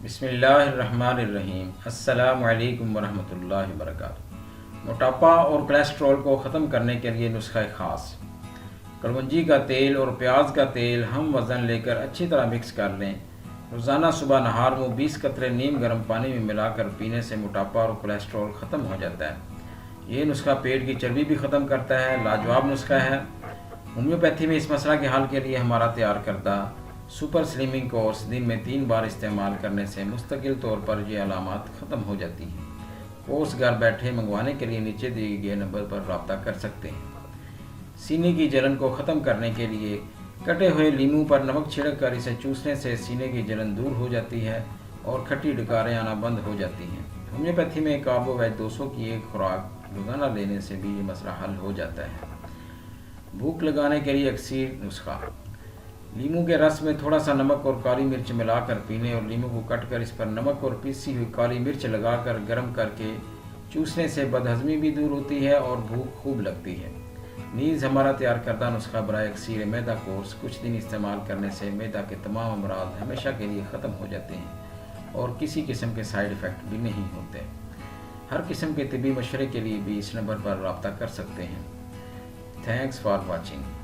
بسم اللہ الرحمن الرحیم۔ السلام علیکم ورحمۃ اللہ وبرکاتہ۔ موٹاپا اور کولیسٹرول کو ختم کرنے کے لیے نسخہ خاص۔ کلونجی کا تیل اور پیاز کا تیل ہم وزن لے کر اچھی طرح مکس کر لیں۔ روزانہ صبح نہار میں 20 قطرے نیم گرم پانی میں ملا کر پینے سے موٹاپا اور کولیسٹرول ختم ہو جاتا ہے۔ یہ نسخہ پیٹ کی چربی بھی ختم کرتا ہے۔ لاجواب نسخہ ہے۔ ہومیوپیتھی میں اس مسئلہ کے حل کے لیے ہمارا تیار کردہ سپر سلیمنگ کورس دن میں 3 بار استعمال کرنے سے مستقل طور پر یہ علامات ختم ہو جاتی ہیں۔ کورس گھر بیٹھے منگوانے کے لیے نیچے دیے گئے نمبر پر رابطہ کر سکتے ہیں۔ سینے کی جلن کو ختم کرنے کے لیے کٹے ہوئے لیموں پر نمک چھڑک کر اسے چوسنے سے سینے کی جلن دور ہو جاتی ہے اور کھٹی ڈکاریں آنا بند ہو جاتی ہیں۔ ہومیوپیتھی میں کاربوویج 200 کی ایک خوراک روزانہ لینے سے بھی یہ مسئلہ حل ہو جاتا ہے۔ بھوک لگانے کے لیے اکسیر نسخہ۔ لیموں کے رس میں تھوڑا سا نمک اور کالی مرچ ملا کر پینے اور لیموں کو کٹ کر اس پر نمک اور پیسی ہوئی کالی مرچ لگا کر گرم کر کے چوسنے سے بدہضمی بھی دور ہوتی ہے اور بھوک خوب لگتی ہے۔ نیز ہمارا تیار کردہ نسخہ برائے اکسیر معدہ کورس کچھ دن استعمال کرنے سے معدہ کے تمام امراض ہمیشہ کے لیے ختم ہو جاتے ہیں اور کسی قسم کے سائیڈ ایفیکٹ بھی نہیں ہوتے۔ ہر قسم کے طبی مشورے کے لیے بھی اس نمبر پر رابطہ کر سکتے ہیں۔ Thanks for watching.